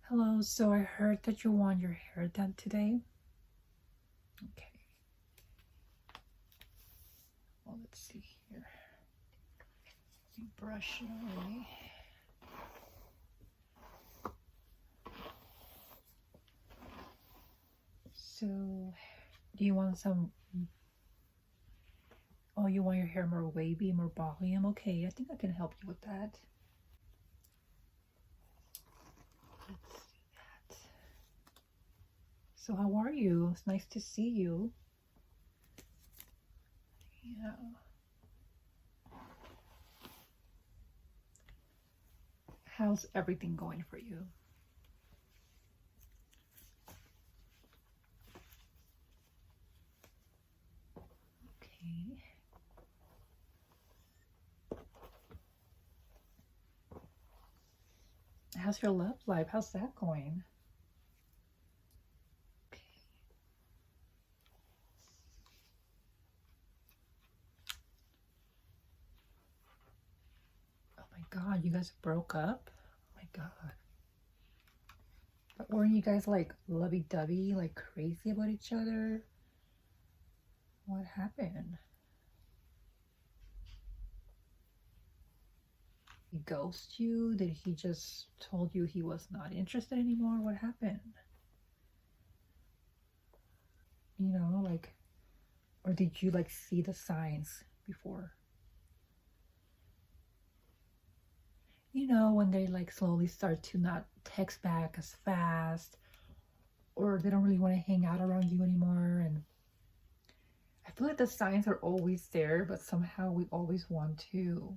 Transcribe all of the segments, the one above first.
Hello, so I heard that you want your hair done today. Okay. Well, let's see here. Let me brush it away. So, do you want some? Oh, you want your hair more wavy, more volume? Okay, I think I can help you with that. Let's do that. So, how are you? It's nice to see you. Yeah. How's everything going for you? Okay. How's your love life? How's that going? Okay. Oh my God, you guys broke up? Oh my God. But weren't you guys like lovey-dovey, like crazy about each other? What happened? He ghost you? Did he just told you he was not interested anymore? What happened? Like, or did you like see the signs before? When they like slowly start to not text back as fast, or they don't really want to hang out around you anymore. And I feel like the signs are always there, but somehow we always want to,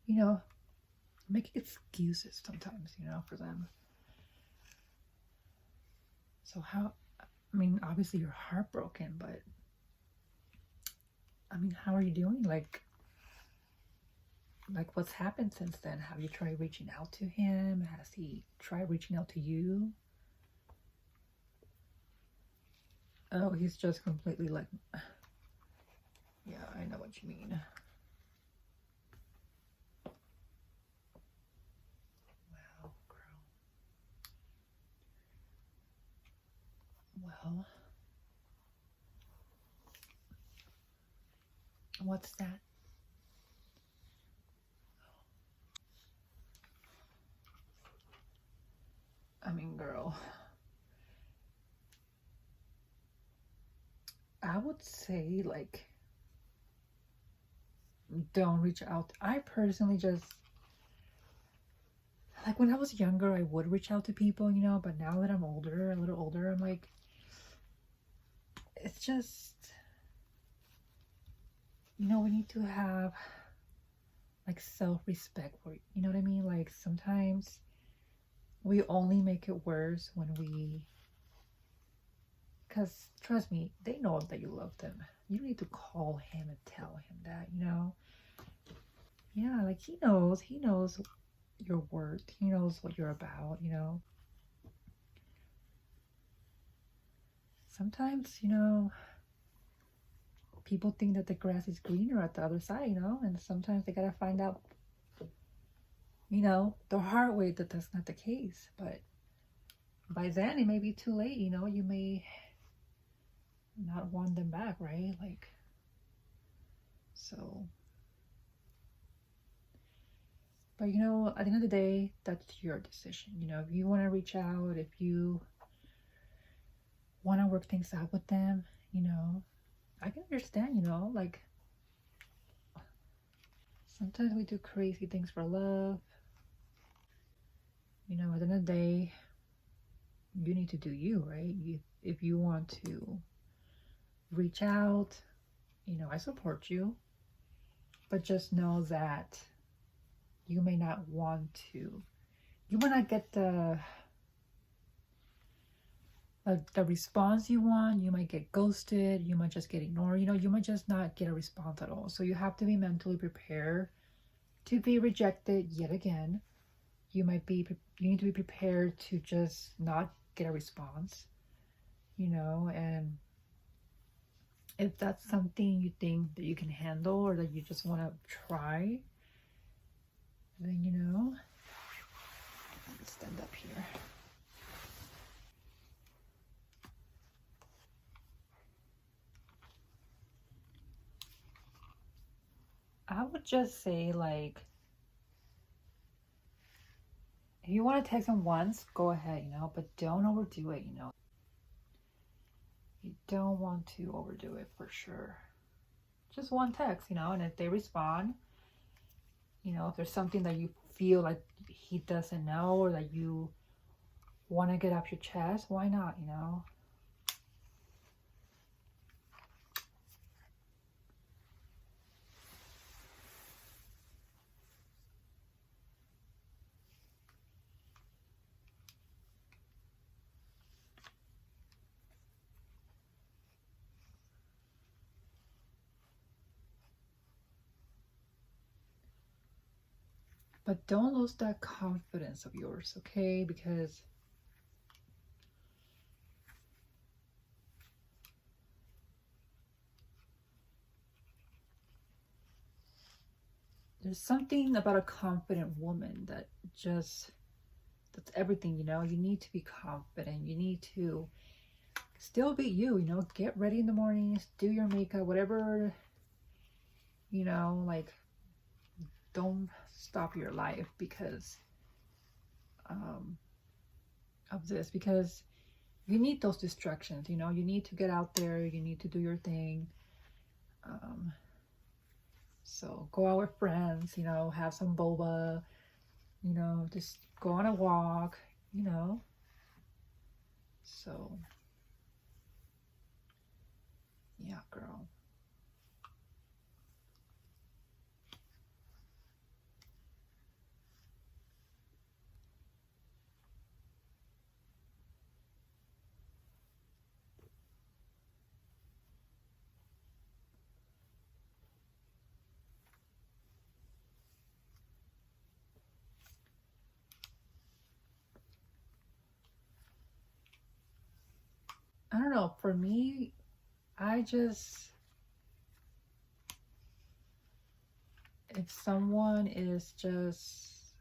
you know, make excuses sometimes, for them. So I mean, obviously you're heartbroken, but I mean, how are you doing? Like what's happened since then? Have you tried reaching out to him? Has he tried reaching out to you? Oh, he's just completely like, yeah, I know what you mean. Wow, girl. Well, what's that? I mean, girl, I would say like don't reach out. I personally just like when I was younger, I would reach out to people, but now that I'm older, a little older, I'm like, it's just, we need to have like self-respect for it. You know what I mean? Like sometimes we only make it worse when because trust me, they know that you love them. You don't need to call him and tell him that. Yeah, like he knows your worth. He knows what you're about. Sometimes, people think that the grass is greener at the other side, and sometimes they gotta find out, the hard way that that's not the case. But by then it may be too late, you may not want them back, right? Like, so, but at the end of the day, that's your decision. If you want to reach out, if you want to work things out with them, I can understand, like sometimes we do crazy things for love. At the end of the day, you need to do you, right? If you want to reach out, I support you, but just know that you may not want to, you might not get the response you want. You might get ghosted, you might just get ignored, you might just not get a response at all. So you have to be mentally prepared to be rejected yet again. You need to be prepared to just not get a response, and if that's something you think that you can handle or that you just want to try, then stand up here. I would just say, like, if you want to text him once, go ahead, you know, but don't overdo it, you know. You don't want to overdo it for sure. Just one text, you know, and if they respond, you know, if there's something that you feel like he doesn't know or that you want to get off your chest, why not, you know? But don't lose that confidence of yours, okay? Because there's something about a confident woman that just, that's everything, you know? You need to be confident. You need to still be you, you know? Get ready in the mornings, do your makeup, whatever, you know, like, don't stop your life because of this, because you need those distractions, you know? You need to get out there, you need to do your thing. So go out with friends, you know, have some boba, you know, just go on a walk, you know. So, yeah, girl. I don't know, for me, I just, if someone is just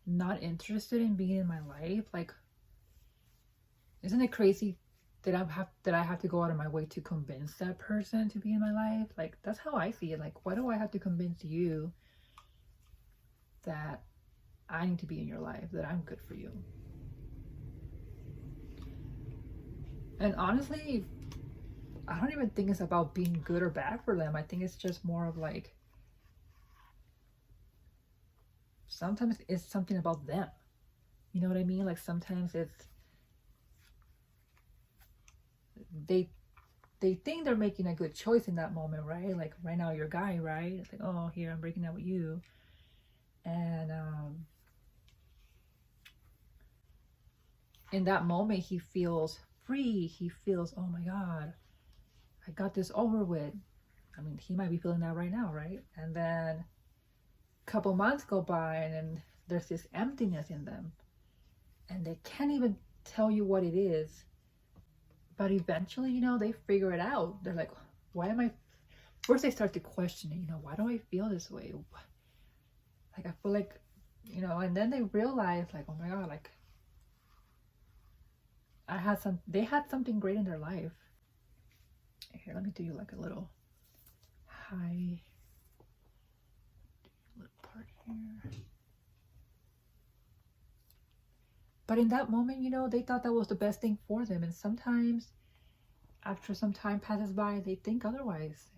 not interested in being in my life, like, isn't it crazy that I have to go out of my way to convince that person to be in my life? Like, that's how I feel. Like, why do I have to convince you that I need to be in your life, that I'm good for you? And honestly, I don't even think it's about being good or bad for them. I think it's just more of like, sometimes it's something about them. You know what I mean? Like, sometimes it's, they think they're making a good choice in that moment, right? Like, right now, your guy, right? It's like, oh, here, I'm breaking up with you. And in that moment, he feels free. He feels, oh my God, I got this over with. I mean, he might be feeling that right now, right? And then a couple months go by and then there's this emptiness in them. And they can't even tell you what it is. But eventually, you know, they figure it out. They're like, why am I... First, they start to question it, you know, why do I feel this way? Like, I feel like, you know, and then they realize, like, oh my God, like, they had something great in their life. Here, let me do you like a little high little part here. But in that moment, you know, they thought that was the best thing for them. And sometimes after some time passes by, they think otherwise.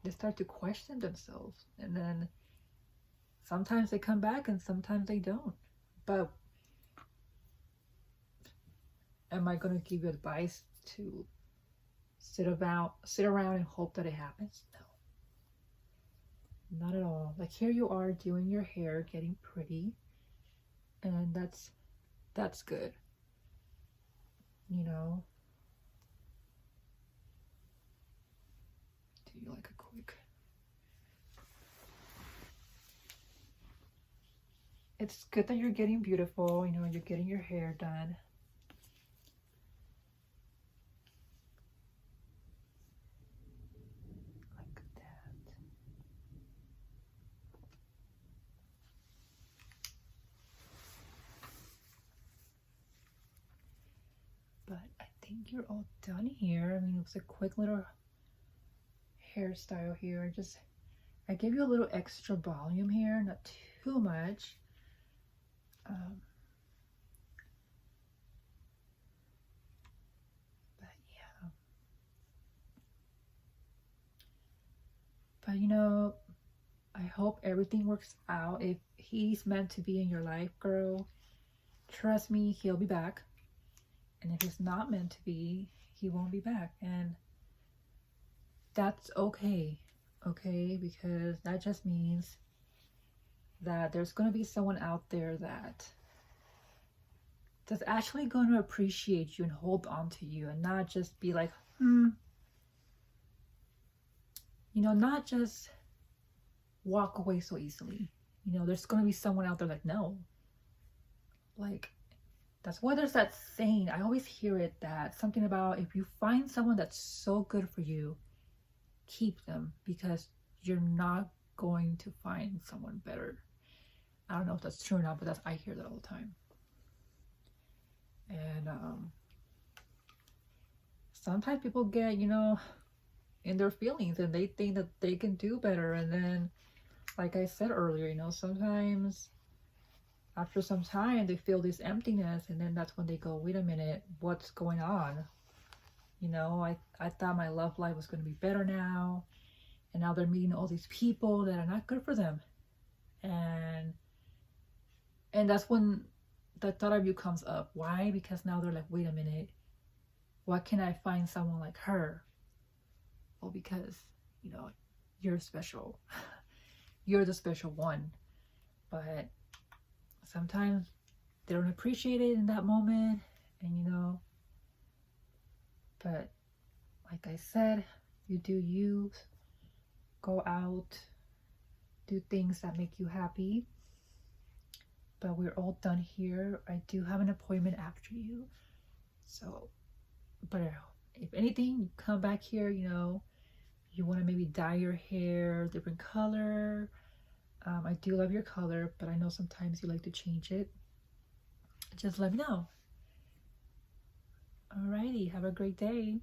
They start to question themselves. And then sometimes they come back and sometimes they don't. But am I going to give you advice to sit around and hope that it happens? No, not at all. Like, here you are doing your hair, getting pretty, and that's good, you know. Do you like a quick... It's good that you're getting beautiful, you know, you're getting your hair done. Like that. think you're all done here. I mean, it was a quick little hairstyle here. I gave you a little extra volume here, not too much. But yeah. But you know, I hope everything works out. If he's meant to be in your life, girl, trust me, he'll be back. And if it's not meant to be, he won't be back. And that's okay. Okay? Because that just means that there's going to be someone out there that's actually going to appreciate you and hold on to you and not just be like, not just walk away so easily. There's going to be someone out there like, no. Like, that's why there's that saying, I always hear it, that something about if you find someone that's so good for you, keep them, because you're not going to find someone better. I don't know if that's true or not, but I hear that all the time. And sometimes people get, in their feelings and they think that they can do better. And then, like I said earlier, sometimes after some time they feel this emptiness, and then that's when they go, wait a minute, what's going on? I thought my love life was going to be better now, and now they're meeting all these people that are not good for them. And that's when the thought of you comes up. Why? Because now they're like, wait a minute, why can't I find someone like her? Well, because you're special. You're the special one. But sometimes they don't appreciate it in that moment. And but like I said, you do you. Go out, do things that make you happy. But we're all done here. I do have an appointment after you. So, but if anything, you come back here, you want to maybe dye your hair different color. I do love your color, but I know sometimes you like to change it. Just let me know. Alrighty, have a great day.